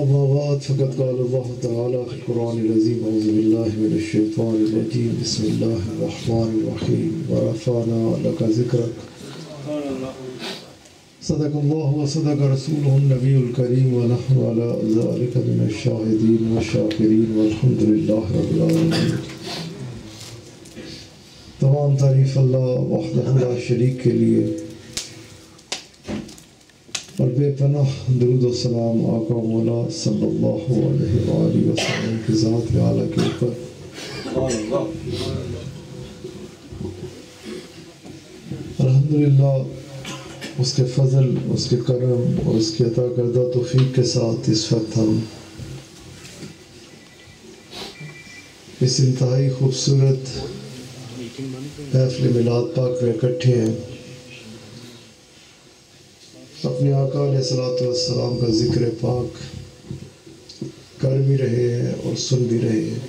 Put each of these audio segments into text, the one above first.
أما بعد فقد قال الله تعالى في القرآن العظيم أعوذ بالله من الشيطان الرجيم بسم الله الرحمن الرحيم ورفعنا لك ذكرك صدق الله وصدق رسوله النبي الكريم ونحن على ذلك من الشاهدين والشاكرين والحمد لله رب العالمين. تمام تعریف اللہ وحدہ لا شریک کے لیے اور بے پناہ درود و سلام آقا مولا صلی اللہ علیہ وآلہ وسلم کی ذات اعلیٰ کے اوپر. الحمدللہ اس کے فضل، اس کے کرم اور اس کی عطا کردہ توفیق کے ساتھ اس وقت ہم اس انتہائی خوبصورت محفل میلاد پاک میں اکٹھے ہیں. اپنے آقا علیہ السلام کا ذکر پاک کر بھی رہے ہیں اور سن بھی رہے ہیں.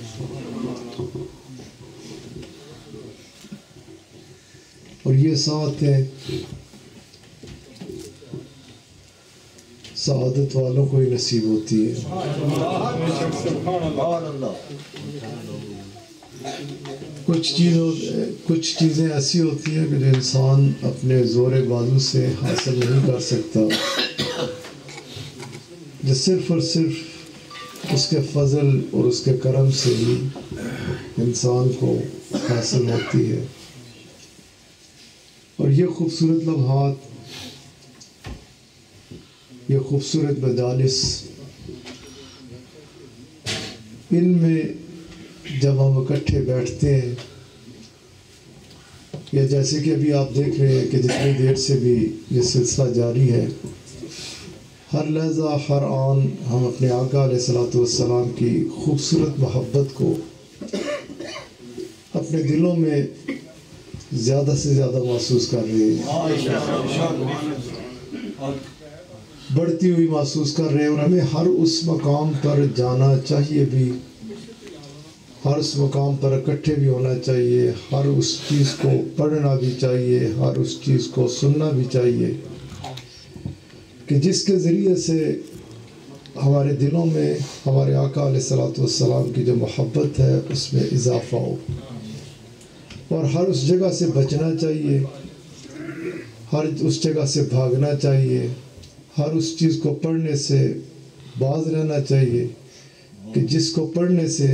اور یہ ساتھ ہے سعادت والوں کو ہی نصیب ہوتی ہے. کچھ چیزیں ایسی ہوتی ہیں کہ جو انسان اپنے زور بازو سے حاصل نہیں کر سکتا، جو صرف اور صرف اس کے فضل اور اس کے کرم سے ہی انسان کو حاصل ہوتی ہے. اور یہ خوبصورت لمحات، یہ خوبصورت مجالس، ان میں جب ہم اکٹھے بیٹھتے ہیں، یا جیسے کہ ابھی آپ دیکھ رہے ہیں کہ جتنی دیر سے بھی یہ سلسلہ جاری ہے، ہر لحظہ ہر آن ہم اپنے آقا علیہ السلام کی خوبصورت محبت کو اپنے دلوں میں زیادہ سے زیادہ محسوس کر رہے ہیں، بڑھتی ہوئی محسوس کر رہے ہیں. اور ہمیں ہر اس مقام پر جانا چاہیے بھی، ہر اس مقام پر اکٹھے بھی ہونا چاہیے، ہر اس چیز کو پڑھنا بھی چاہیے، ہر اس چیز کو سننا بھی چاہیے کہ جس کے ذریعے سے ہمارے دلوں میں ہمارے آقا علیہ السلام کی جو محبت ہے اس میں اضافہ ہو. اور ہر اس جگہ سے بچنا چاہیے، ہر اس جگہ سے بھاگنا چاہیے، ہر اس چیز کو پڑھنے سے باز رہنا چاہیے کہ جس کو پڑھنے سے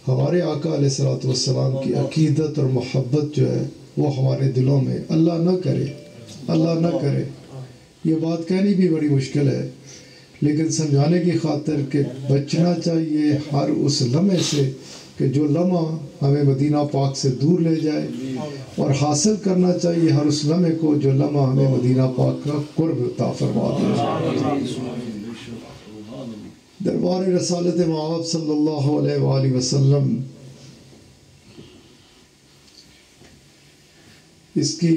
ہمارے آقا علیہ السلام کی عقیدت اور محبت جو ہے وہ ہمارے دلوں میں اللہ نہ کرے. یہ بات کہنی بھی بڑی مشکل ہے، لیکن سمجھانے کی خاطر کہ بچنا چاہیے ہر اس لمحے سے کہ جو لمحہ ہمیں مدینہ پاک سے دور لے جائے، اور حاصل کرنا چاہیے ہر اس لمحے کو جو لمحہ ہمیں مدینہ پاک کا قرب عطا فرما دے. دربار رسالت مآب صلی اللہ علیہ وآلہ وسلم، اس کی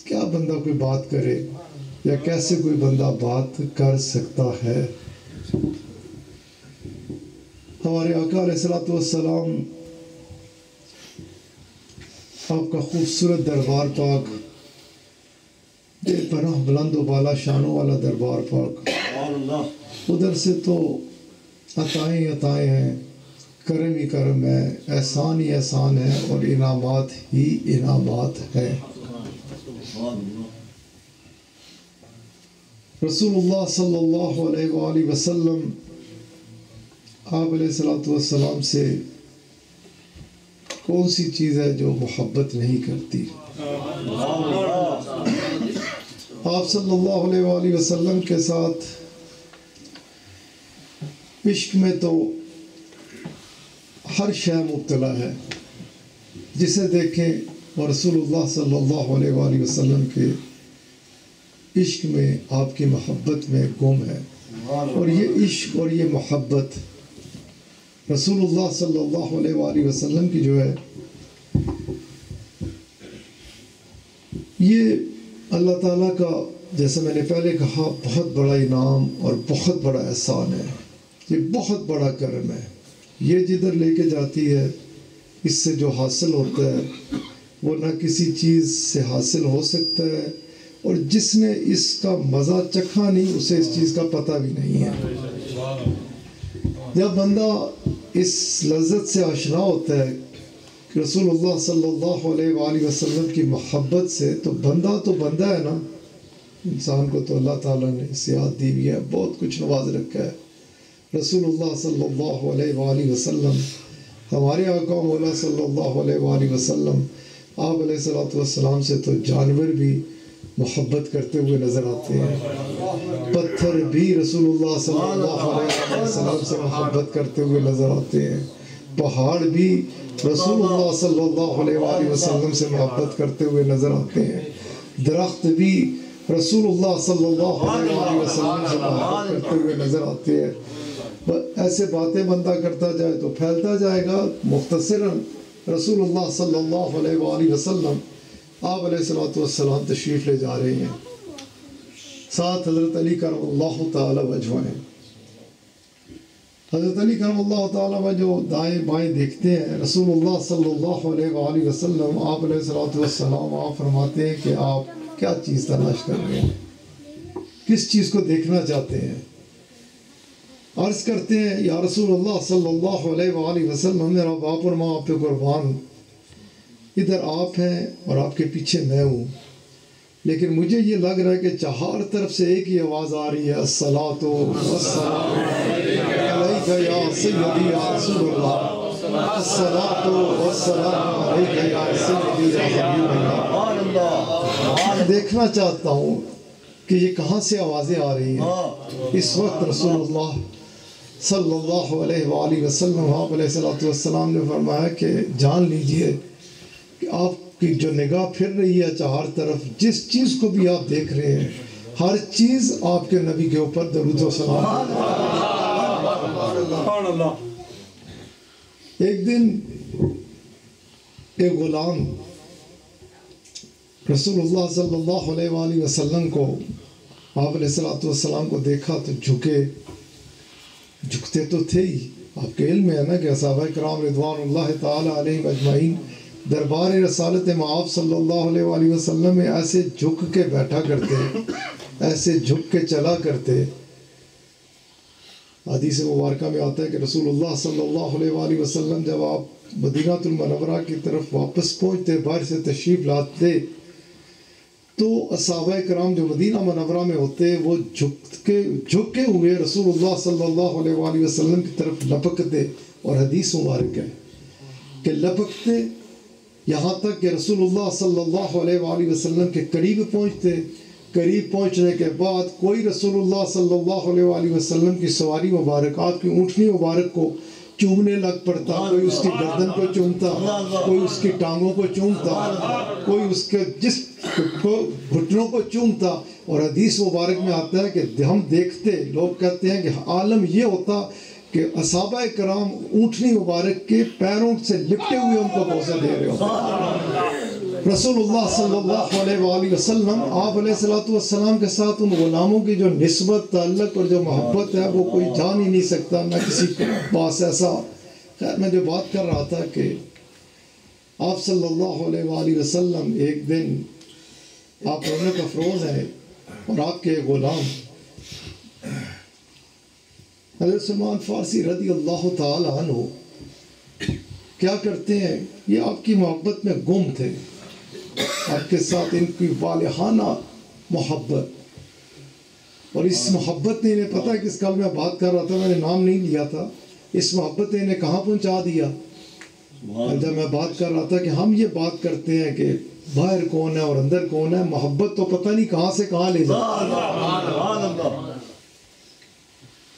کیا بندہ کوئی بات کرے یا کیسے کوئی بندہ بات کر سکتا ہے. ہمارے آقا علیہ السلام، آپ کا خوبصورت دربار پاک، بے پناہ بلند و بالا شانوں والا دربار پاک، ادھر سے تو عطائیں ہیں، کرم ہی کرم ہے، احسان ہی احسان ہے، اور انعامات ہی انعامات ہے. رسول اللہ صلی اللہ علیہ وآلہ وسلم، آپ علیہ السلام سے کون سی چیز ہے جو محبت نہیں کرتی؟ آپ صلی اللہ علیہ وآلہ وسلم کے ساتھ عشق میں تو ہر شے مبتلا ہے، جسے دیکھیں اور رسول اللہ صلی اللہ علیہ وآلہ وسلم کے عشق میں، آپ کی محبت میں گم ہے. اور یہ عشق اور یہ محبت رسول اللہ صلی اللہ علیہ وآلہ وسلم کی جو ہے، یہ اللہ تعالیٰ کا، جیسا میں نے پہلے کہا، بہت بڑا انعام اور بہت بڑا احسان ہے. یہ بہت بڑا کرم ہے. یہ جدھر لے کے جاتی ہے، اس سے جو حاصل ہوتا ہے وہ نہ کسی چیز سے حاصل ہو سکتا ہے اور جس نے اس کا مزہ چکھا نہیں اسے اس چیز کا پتہ بھی نہیں ہے۔ جب بندہ اس لذت سے آشنا ہوتا ہے کہ رسول اللہ صلی اللہ علیہ وآلہ وسلم کی محبت سے، تو بندہ ہے نا، انسان کو تو اللہ تعالیٰ نے صحت دی ہوئی ہے، بہت کچھ نواز رکھا ہے۔ رسول اللہ صلی اللہ علیہ وآلہ وسلم، ہمارے آقا مولا صلی اللہ علیہ وآلہ وسلم، آپ علیہ السلام سے تو جانور بھی محبت کرتے ہوئے نظر آتے ہیں، پتھر بھی رسول اللہ صلی اللہ علیہ وسلم سے محبت کرتے ہوئے نظر آتے ہیں، پہاڑ بھی رسول اللہ صلی اللہ علیہ وآلہ وسلم سے محبت کرتے ہوئے نظر آتے ہیں، درخت بھی رسول اللہ صلی اللہ علیہ وآلہ وسلم سے محبت کرتے ہوئے نظر آتے ہیں۔ ایسے باتیں بندہ کرتا جائے تو پھیلتا جائے گا۔ مختصراً رسول اللہ صلی اللہ علیہ وآلہ وسلم، آپ علیہ السلام تشریف لے جا رہے ہیں، ساتھ حضرت علی کرم اللہ تعالی وجہ ہیں۔ حضرت علی کرم اللہ تعالی وجہ دائیں بائیں دیکھتے ہیں، رسول اللہ صلی اللہ علیہ وآلہ وسلم، آپ علیہ السلام، آپ فرماتے ہیں کہ آپ کیا چیز تلاش کر رہے ہیں، کس چیز کو دیکھنا چاہتے ہیں؟ عرض کرتے ہیں یا رسول اللہ صلی اللہ علیہ وآلہ وسلم، میرا باپ اور ماں آپ پہ قربان، ادھر آپ ہیں اور آپ کے پیچھے میں ہوں، لیکن مجھے یہ لگ رہا ہے کہ چہار طرف سے ایک ہی آواز آ رہی ہے، الصلاۃ والسلام علیک یا سیدی یا رسول اللہ، الصلاۃ والسلام علیک یا سیدی یا حبیب اللہ۔ دیکھنا چاہتا ہوں کہ یہ کہاں سے آوازیں آ رہی ہیں۔ اس وقت رسول اللہ صلی اللہ علیہ وآلہ وسلم، آپ علیہ السلام نے فرمایا کہ جان لیجئے کہ آپ کی جو نگاہ پھر رہی ہے چہار طرف، جس چیز کو بھی آپ دیکھ رہے ہیں، ہر چیز آپ کے نبی کے اوپر درود و سلام۔ ایک دن ایک غلام رسول اللہ صلی اللہ علیہ وآلہ وسلم کو، آپ علیہ السلام کو دیکھا تو جھکتے تو تھے ہی۔ آپ کے علم میں ہے نا کہ صحابہ کرام رضوان اللہ تعالی علیہ اجمعین دربار رسالت مآب صلی اللہ علیہ وآلہ وسلم میں ایسے جھک کے بیٹھا کرتے، ایسے جھک کے چلا کرتے۔ حدیث مبارکہ میں آتا ہے کہ رسول اللہ صلی اللہ علیہ وآلہ وسلم جب آپ مدینہ المنورہ کی طرف واپس پہنچتے، باہر سے تشریف لاتے، تو صحابہ کرام جو مدینہ منورہ میں ہوتے وہ جھکے ہوئے رسول اللہ صلی اللہ علیہ وآلہ وسلم کی طرف لپکتے، اور حدیث مبارک ہے کہ لپکتے یہاں تک کہ رسول اللہ صلی اللہ علیہ وآلہ وسلم کے قریب پہنچتے۔ قریب پہنچنے کے بعد کوئی رسول اللہ صلی اللہ علیہ وآلہ وسلم کی سواری مبارک، آپ کی اونٹنی مبارک کو چومنے لگ پڑتا، کوئی اس کی گردن کو چومتا، کوئی اس کی ٹانگوں کو چومتا، کوئی اس کے جسم کو گھٹنوں کو چومتا۔ اور حدیث مبارک میں آتا ہے کہ ہم دیکھتے، لوگ کہتے ہیں کہ عالم یہ ہوتا کہ صحابہ کرام اونٹنی مبارک کے پیروں سے لپٹے ہوئے ان کو بوسے دے رہے ہوتے۔ رسول اللہ صلی اللہ علیہ وآلہ وسلم، آپ علیہ السلام کے ساتھ ان غلاموں کی جو نسبت، تعلق اور جو محبت ہے وہ کوئی جان ہی نہیں سکتا، نہ کسی کے پاس ایسا۔ خیر، میں جو بات کر رہا تھا کہ آپ صلی اللہ علیہ وآلہ وسلم ایک دن، آپ رونق افروز ہیں اور آپ کے غلام حضرت سلمان فارسی رضی اللہ تعالی عنہ کیا کرتے ہیں، یہ آپ کی محبت میں گم تھے، آپ کے ساتھ ان کی والہانہ محبت، اور اس محبت نے انہیں پتہ ہے کس کل میں بات کر رہا تھا، میں نے نام نہیں لیا تھا، اس محبت نے انہیں کہاں پہنچا دیا۔ جب میں بات کر رہا تھا کہ ہم یہ بات کرتے ہیں کہ باہر کون ہے اور اندر کون ہے، محبت تو پتہ نہیں کہاں سے کہاں لے جاتا۔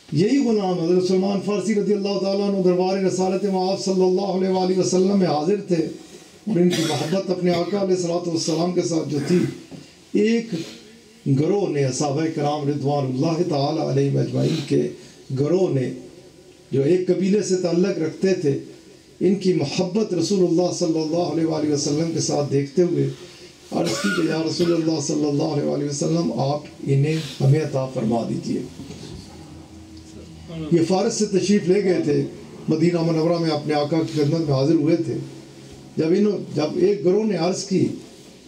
یہی غلام حضرت سلمان فارسی رضی اللہ تعالیٰ عنہ دربار رسالت مآب صلی اللہ علیہ وآلہ وسلم میں حاضر تھے، اور ان کی محبت اپنے آقا علیہ السلام کے ساتھ جو تھی، ایک گروہ نے، صحابہ کرام رضوان اللہ تعالی علیہ اجمعین کے گروہ نے، جو ایک قبیلے سے تعلق رکھتے تھے، ان کی محبت رسول اللہ صلی اللہ علیہ وآلہ وسلم کے ساتھ دیکھتے ہوئے عرض کی کہ یا رسول اللہ صلی اللہ علیہ وآلہ وسلم، آپ انہیں ہمیں عطا فرما دیجئے۔ یہ فارس سے تشریف لے گئے تھے، مدینہ منورہ میں اپنے آقا کی خدمت میں حاضر ہوئے تھے۔ جب ایک گروہ نے عرض کی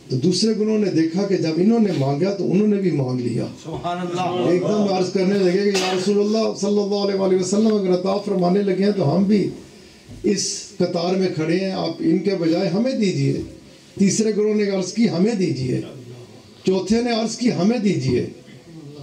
تو دوسرے گروہ نے دیکھا کہ جب انہوں نے مانگا تو انہوں نے بھی مانگ لیا. ایک دم عرض کرنے لگے کہ یا رسول اللہ صلی اللہ علیہ وآلہ وسلم اگر عطا فرمانے لگے ہیں تو ہم بھی اس قطار میں کھڑے ہیں, آپ ان کے بجائے ہمیں دیجئے. تیسرے گروہ نے عرض کی ہمیں دیجئے, چوتھے نے عرض کی ہمیں دیجئے.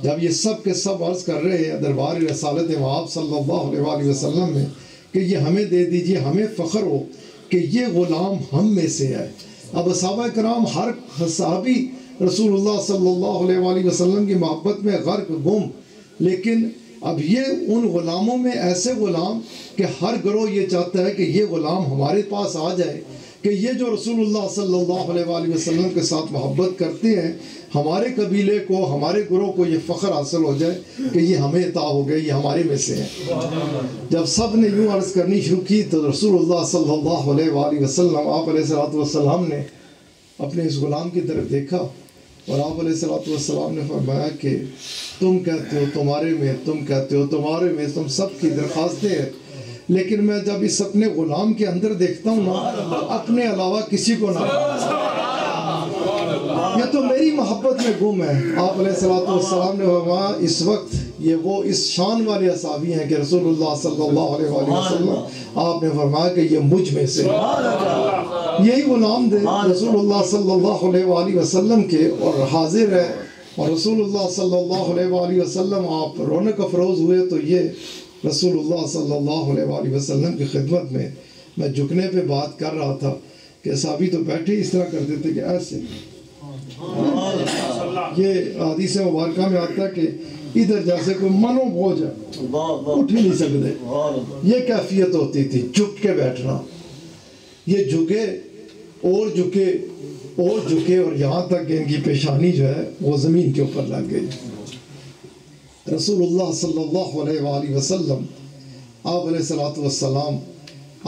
جب یہ سب کے سب عرض کر رہے ہیں دربار رسالت وہاب صلی اللہ علیہ وآلہ وسلم میں کہ یہ ہمیں دے دیجئے, ہمیں فخر ہو کہ یہ غلام ہم میں سے ہے. اب صحابہ کرام ہر صحابی رسول اللہ صلی اللہ علیہ وآلہ وسلم کی محبت میں غرق گم, لیکن اب یہ ان غلاموں میں ایسے غلام کہ ہر گروہ یہ چاہتا ہے کہ یہ غلام ہمارے پاس آ جائے, کہ یہ جو رسول اللہ صلی اللہ علیہ وآلہ وسلم کے ساتھ محبت کرتے ہیں, ہمارے قبیلے کو, ہمارے گروہ کو یہ فخر حاصل ہو جائے کہ یہ ہمیں عطا ہو گئے, یہ ہمارے میں سے ہیں. جب سب نے یوں عرض کرنی شروع کی تو رسول اللہ صلی اللہ علیہ وآلہ وسلم آپ علیہ السلام نے اپنے اس غلام کی طرف دیکھا اور آپ علیہ السلام نے فرمایا کہ تم کہتے ہو تمہارے میں, تم کہتے ہو تمہارے میں, تم سب کی درخواستیں ہیں, لیکن میں جب اس اپنے غلام کے اندر دیکھتا ہوں نا, اپنے علاوہ کسی کو نہ, یہ تو میری محبت میں گم ہے. آپ علیہ السلام نے فرمایا اس وقت یہ وہ اس شان والے اصحابی ہیں کہ رسول اللہ صلی اللہ علیہ وآلہ وسلم آپ نے فرمایا کہ یہ مجھ میں سے, یہی غلام دے رسول اللہ صلی اللہ علیہ وآلہ وسلم کے اور حاضر ہے, اور رسول اللہ صلی اللہ علیہ وآلہ وسلم آپ رونق افروز ہوئے. تو یہ رسول اللہ صلی اللہ علیہ وآلہ وسلم کی خدمت میں جھکنے پہ بات کر رہا تھا کہ صحابی تو بیٹھے اس طرح کرتے تھے کہ ایسے. یہ حدیث مبارکہ میں آتا ہے کہ ادھر جیسے کوئی منو بوجھ ہے, اٹھ ہی نہیں سکتے, یہ کیفیت ہوتی تھی جھک کے بیٹھنا. یہ جھکے اور جھکے اور جھکے اور یہاں تک کہ ان کی پیشانی جو ہے وہ زمین کے اوپر لگ گئی. رسول اللہ صلی اللہ علیہ وآلہ وسلم آپ علیہ السلام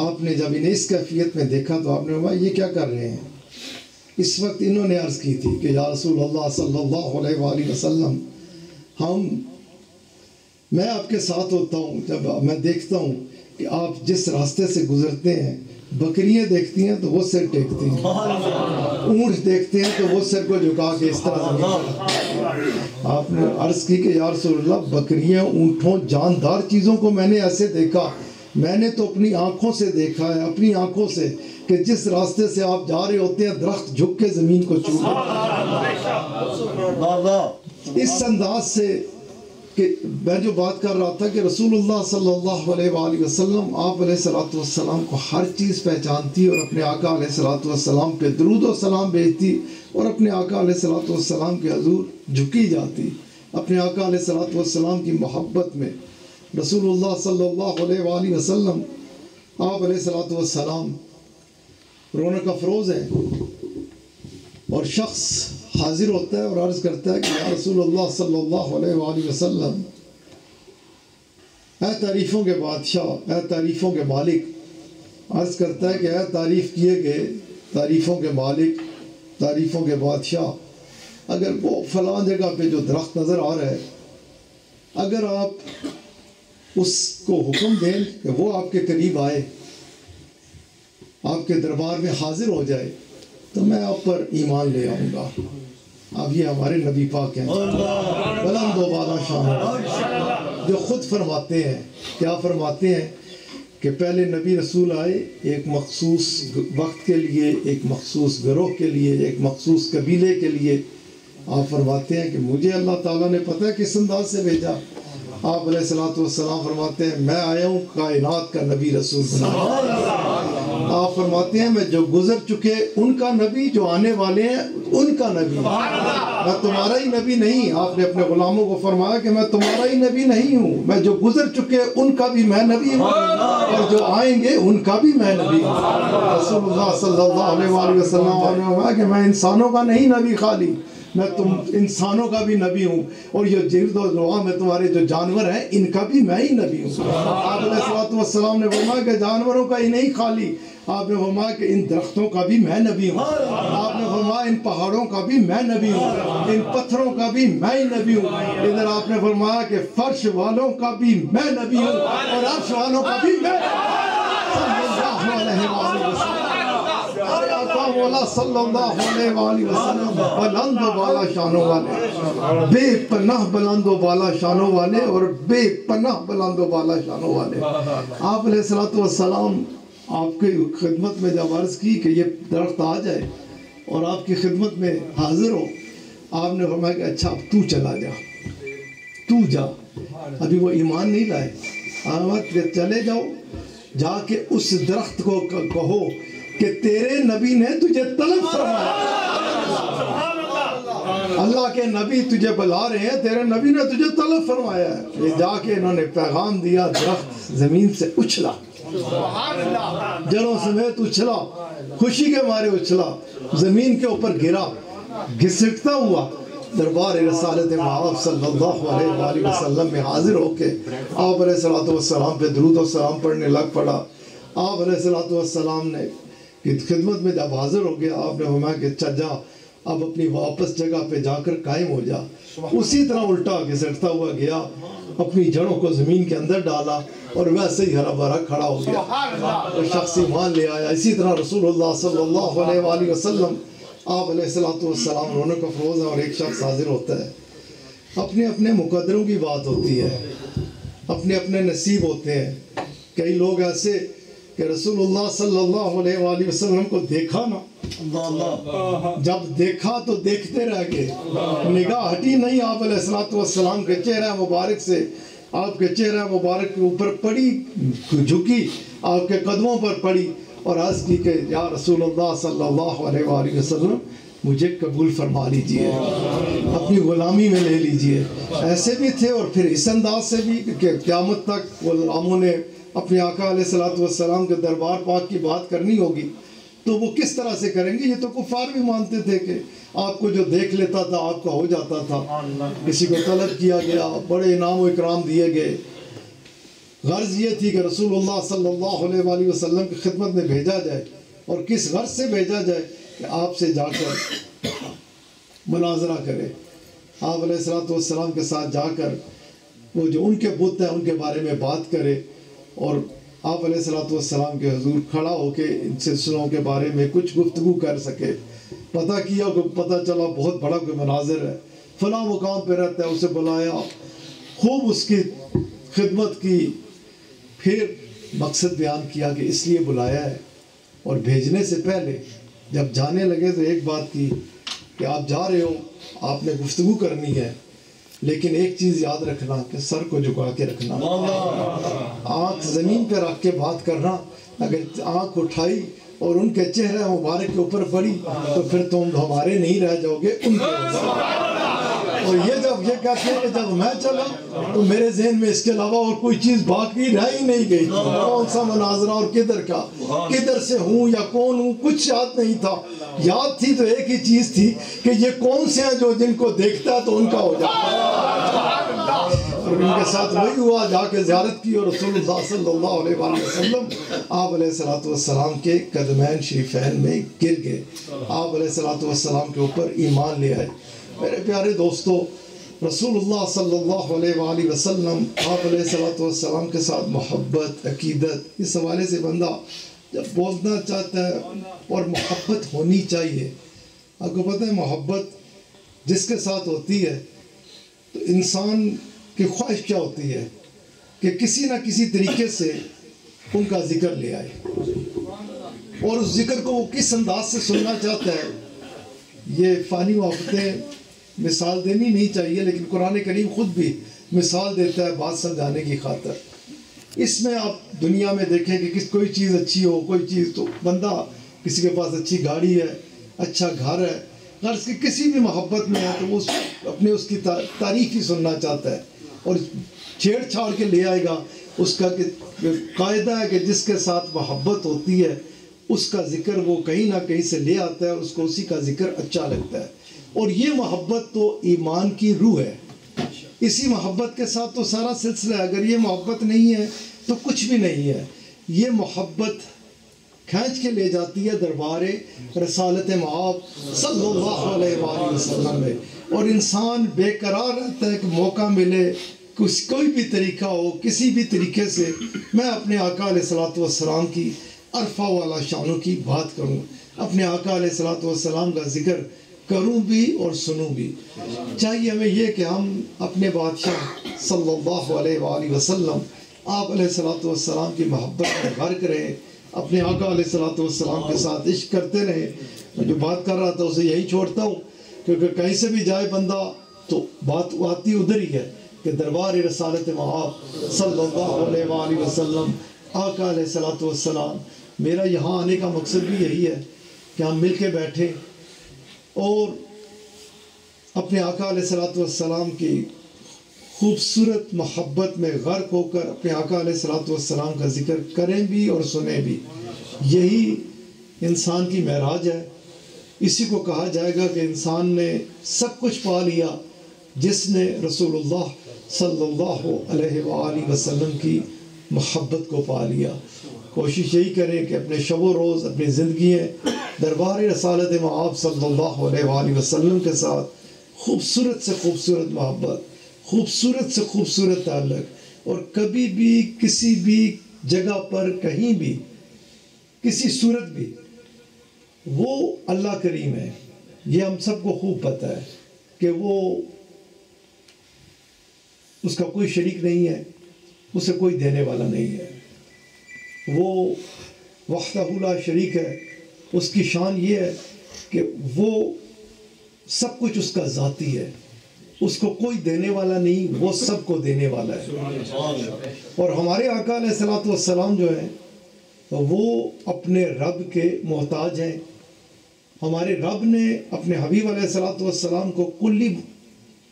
آپ نے جب انہیں اس کیفیت میں دیکھا تو آپ نے فرمایا یہ کیا کر رہے ہیں. اس وقت انہوں نے عرض کی تھی کہ یا رسول اللہ صلی اللہ علیہ وآلہ وسلم میں آپ کے ساتھ ہوتا ہوں, جب میں دیکھتا ہوں کہ آپ جس راستے سے گزرتے ہیں, بکریاں دیکھتی ہیں تو وہ سر ٹیکتی ہیں, اونٹ دیکھتے ہیں تو وہ سر کو جھکا کے اس طرح. آپ نے عرض کی کہ یا رسول اللہ بکریاں, اونٹوں, جاندار چیزوں کو میں نے ایسے دیکھا, میں نے تو اپنی آنکھوں سے دیکھا ہے, اپنی آنکھوں سے کہ جس راستے سے آپ جا رہے ہوتے ہیں درخت جھک کے زمین کو چوم. اس انداز سے کہ میں جو بات کر رہا تھا کہ رسول اللہ صلی اللہ علیہ وآلہ وسلم آپ علیہ السلام کو ہر چیز پہچانتی اور اپنے آقا علیہ السلام پہ درود و سلام بھیجتی اور اپنے آقا علیہ السلام کے حضور جھکی جاتی. اپنے آقا علیہ السلام کی محبت میں رسول اللہ صلی اللہ علیہ وآلہ وسلم آپ علیہ السلام رونق افروز ہے اور شخص حاضر ہوتا ہے اور عرض کرتا ہے کہ یا رسول اللہ صلی اللہ علیہ وآلہ وسلم اے تعریفوں کے بادشاہ, اے تعریفوں کے مالک, عرض کرتا ہے کہ اے تعریف کیے گئے تعریفوں کے مالک, تعریفوں کے بادشاہ, اگر وہ فلاں جگہ پہ جو درخت نظر آ رہا ہے اگر آپ اس کو حکم دیں کہ وہ آپ کے قریب آئے, آپ کے دربار میں حاضر ہو جائے تو میں آپ پر ایمان لے آؤں گا. اب یہ ہمارے نبی پاک ہیں بلند و بالا شان, جو خود فرماتے ہیں, کیا فرماتے ہیں کہ پہلے نبی رسول آئے ایک مخصوص وقت کے لیے, ایک مخصوص گروہ کے لیے, ایک مخصوص قبیلے کے لیے. آپ فرماتے ہیں کہ مجھے اللہ تعالیٰ نے پتہ ہے کس انداز سے بھیجا. آپ علیہ السلام فرماتے ہیں میں آیا ہوں کائنات کا نبی رسول بنا. آپ فرماتے ہیں میں جو گزر چکے ان کا نبی, جو آنے والے ہیں ان کا نبی, میں تمہارا ہی نبی نہیں. آپ نے اپنے غلاموں کو فرمایا کہ میں تمہارا ہی نبی نہیں ہوں, میں جو گزر چکے ان کا بھی میں نبی ہوں اور جو آئیں گے ان کا بھی میں نبی ہوں. رسول اللہ صلی اللہ علیہ وآلہ وسلم نے فرمایا کہ میں انسانوں کا نہیں نبی خالی, میں تم انسانوں کا بھی نبی ہوں, اور یہ جلد و لوا میں تمہارے جو جانور ہیں ان کا بھی میں ہی نبی ہوں. آپ علیہ السلام نے فرمایا کہ جانوروں کا ہی نہیں خالی, آپ نے فرمایا کہ ان درختوں کا بھی میں نبی ہوں. آپ نے فرمایا ان پہاڑوں کا بھی میں نبی ہوں, ان پتھروں کا بھی میں ہی نبی ہوں. ادھر آپ نے فرمایا کہ فرش والوں کا بھی میں نبی ہوں اور عرش والوں کا بھی میں. صلی اللہ علیہ وسلم. آقا مولا صلی اللہ علیہ وآلہ وسلم بلند و بالا شانوں والے، بے پناہ بلند و بالا شانوں والے، اور بے پناہ بلند و بالا شانوں والے۔ آپ علیہ السلام آپ کی خدمت میں جب عرض کی کہ یہ درخت آ جائے اور آپ کی خدمت میں حاضر ہو، آپ نے فرمایا کہ اچھا اب تو چلا جا، تو جا۔ ابھی وہ ایمان نہیں لائے، کہ چلے جاؤ، جا کے اس درخت کو کہو کہ تیرے نبی نے تجھے طلب فرمایا، اللہ کے نبی تجھے بلا رہے ہیں، تیرے نبی نے تجھے طلب فرمایا ہے۔ یہ جا کے انہوں نے پیغام دیا، درخت زمین سے اچھلا، جڑوں سمیت اچھلا، خوشی کے مارے اچھلا، زمین کے اوپر گرا، گھسٹتا ہوا دربار رسالت معاف صلی اللہ علیہ وآلہ وسلم میں حاضر ہو کے آپ علیہ السلام پہ درود و سلام پڑھنے لگ پڑا۔ آپ علیہ السلام نے خدمت میں جب حاضر ہو گیا، آپ نے فرمایا کہ اچھا جا، اب اپنی واپس جگہ پہ جا کر قائم ہو جا۔ اسی طرح الٹا گھسٹتا ہوا گیا، اپنی جڑوں کو زمین کے اندر ڈالا اور ویسے ہی ہرا بھرا کھڑا ہو گیا، اور شخص ایمان لے آیا۔ اسی طرح رسول اللہ صلی اللہ علیہ وآلہ وسلم آپ علیہ السلام رونق افروز ہیں، اور ایک شخص حاضر ہوتا ہے، اپنے اپنے مقدروں کی بات ہوتی ہے، اپنے اپنے نصیب ہوتے ہیں۔ کئی لوگ ایسے کہ رسول اللہ صلی اللہ علیہ وآلہ وسلم کو دیکھا نا، جب دیکھا تو دیکھتے رہ گئے، نگاہ ہٹی نہیں آپ علیہ السلام کے چہرہ مبارک سے، آپ کے چہرہ مبارک کے اوپر پڑی، جھکی، آپ کے قدموں پر پڑی اور عرض کی کہ یا رسول اللہ صلی اللہ علیہ وآلہ وسلم مجھے قبول فرما لیجئے، اپنی غلامی میں لے لیجئے۔ ایسے بھی تھے، اور پھر اس انداز سے بھی کہ قیامت تک غلاموں نے اپنے آقا علیہ السلام کے دربار پاک کی بات کرنی ہوگی تو وہ کس طرح سے کریں گے؟ یہ تو کفار بھی مانتے تھے کہ آپ کو جو دیکھ لیتا تھا آپ کا ہو جاتا تھا، کسی کو طلب کیا گیا، بڑے انعام و اکرام دیے گئے۔ غرض یہ تھی کہ رسول اللہ صلی اللہ علیہ وآلہ وسلم کی خدمت میں بھیجا جائے، اور کس غرض سے بھیجا جائے کہ آپ سے جا کر مناظرہ کرے، آپ علیہ السلام کے ساتھ جا کر وہ جو ان کے بت ہیں ان کے بارے میں بات کرے، اور آپ علیہ السلام کے حضور کھڑا ہو کے ان سلسلوں کے بارے میں کچھ گفتگو کر سکے۔ پتہ کیا کہ پتہ چلا بہت بڑا کوئی مناظر ہے، فلاں مقام پہ رہتا ہے، اسے بلایا، خوب اس کی خدمت کی، پھر مقصد بیان کیا کہ اس لیے بلایا ہے، اور بھیجنے سے پہلے جب جانے لگے تو ایک بات کی کہ آپ جا رہے ہو، آپ نے گفتگو کرنی ہے، لیکن ایک چیز یاد رکھنا کہ سر کو جھکا کے رکھنا، آنکھ زمین پہ رکھ کے بات کرنا۔ اگر آنکھ اٹھائی اور ان کے چہرہ مبارک کے اوپر پڑی تو پھر تم ہمارے نہیں رہ جاؤ گے، ان کے ہو جاؤ گے۔ اور یہ جب یہ کہتے ہیں کہ جب میں چلا تو میرے ذہن میں اس کے علاوہ اور کوئی چیز باقی رہ ہی نہیں گئی، کون سا مناظرہ اور کدھر کا، کدھر سے ہوں یا کون ہوں، کچھ یاد نہیں تھا۔ یاد تھی تو ایک ہی چیز تھی کہ یہ کون سے ہیں جو جن کو دیکھتا ہے تو ان کا ہو جاتا ہے، اور ان کے ساتھ وہی ہوا، جا کے زیارت کی، اور رسول اللہ صلی اللہ علیہ وآلہ وسلم آپ علیہ السلام کے قدمین شریفین میں گر گئے، آپ علیہ السلام کے اوپر ایمان لے آئے۔ میرے پیارے دوستو، رسول اللہ صلی اللہ علیہ وآلہ وسلم آپ علیہ السلام کے ساتھ محبت، عقیدت، اس حوالے سے بندہ جب بولنا چاہتا ہے، اور محبت ہونی چاہیے۔ آپ کو پتہ ہے محبت جس کے ساتھ ہوتی ہے تو انسان کی خواہش کیا ہوتی ہے کہ کسی نہ کسی طریقے سے ان کا ذکر لے آئے، اور اس ذکر کو وہ کس انداز سے سننا چاہتا ہے۔ یہ فانی محبتیں مثال دینی نہیں چاہیے، لیکن قرآن کریم خود بھی مثال دیتا ہے بات سمجھانے کی خاطر۔ اس میں آپ دنیا میں دیکھیں کہ کوئی چیز اچھی ہو، کوئی چیز، تو بندہ کسی کے پاس اچھی گاڑی ہے، اچھا گھر ہے، غرض کی کسی بھی محبت میں ہے تو وہ اپنے اس کی تعریف ہی سننا چاہتا ہے، اور چھیڑ چھاڑ کے لے آئے گا۔ اس کا قاعدہ ہے کہ جس کے ساتھ محبت ہوتی ہے اس کا ذکر وہ کہیں نہ کہیں سے لے آتا ہے، اور اس کو اسی کا ذکر اچھا لگتا ہے۔ اور یہ محبت تو ایمان کی روح ہے، اسی محبت کے ساتھ تو سارا سلسلہ ہے۔ اگر یہ محبت نہیں ہے تو کچھ بھی نہیں ہے۔ یہ محبت کھینچ کے لے جاتی ہے دربار رسالت معاف صلی اللہ علیہ وآلہ وسلم میں، اور انسان بے قرار رہتا ہے کہ موقع ملے، کوئی بھی طریقہ ہو، کسی بھی طریقے سے میں اپنے آقا علیہ السلام کی عرفہ والا شانوں کی بات کروں۔ اپنے آقا علیہ الصلوۃ والسلام کا ذکر کروں بھی اور سنوں بھی۔ چاہیے ہمیں یہ کہ ہم اپنے بادشاہ صلی اللہ علیہ وآلہ وسلم آپ علیہ الصلوۃ والسلام کی محبت میں غرق رہیں، اپنے آقا علیہ الصلوۃ والسلام کے ساتھ عشق کرتے رہیں۔ میں جو بات کر رہا تھا اسے یہی چھوڑتا ہوں، کیونکہ کہیں سے بھی جائے بندہ تو بات آتی ادھر ہی ہے کہ دربار رسالت مآب صلی اللہ علیہ وآلہ وسلم آقا علیہ الصلوۃ والسلام۔ میرا یہاں آنے کا مقصد بھی یہی ہے کہ ہم مل کے بیٹھیں اور اپنے آقا علیہ الصلوۃ والسلام کی خوبصورت محبت میں غرق ہو کر اپنے آقا علیہ الصلوۃ والسلام کا ذکر کریں بھی اور سنیں بھی۔ یہی انسان کی معراج ہے۔ اسی کو کہا جائے گا کہ انسان نے سب کچھ پا لیا جس نے رسول اللہ صلی اللہ علیہ وآلہ وسلم کی محبت کو پا لیا۔ کوشش یہی کریں کہ اپنے شب و روز اپنی زندگییں دربار رسالت مآب صلی اللہ علیہ وآلہ وسلم کے ساتھ خوبصورت سے خوبصورت محبت، خوبصورت سے خوبصورت تعلق، اور کبھی بھی کسی بھی جگہ پر کہیں بھی کسی صورت بھی وہ اللہ کریم ہے۔ یہ ہم سب کو خوب پتہ ہے کہ وہ اس کا کوئی شریک نہیں ہے، اسے کوئی دینے والا نہیں ہے، وہ وحدہ لا شریک ہے۔ اس کی شان یہ ہے کہ وہ سب کچھ اس کا ذاتی ہے، اس کو کوئی دینے والا نہیں، وہ سب کو دینے والا ہے۔ اور ہمارے آقا علیہ الصلوۃ والسلام جو ہیں وہ اپنے رب کے محتاج ہیں۔ ہمارے رب نے اپنے حبیب علیہ الصلوۃ والسلام کو کلی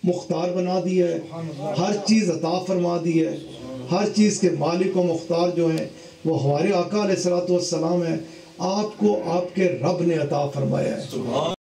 مختار بنا دیا ہے، ہر چیز عطا فرما دی ہے۔ ہر چیز کے مالک و مختار جو ہیں وہ ہمارے آقا علیہ الصلوۃ والسلام ہیں۔ آپ کو آپ کے رب نے عطا فرمایا ہے۔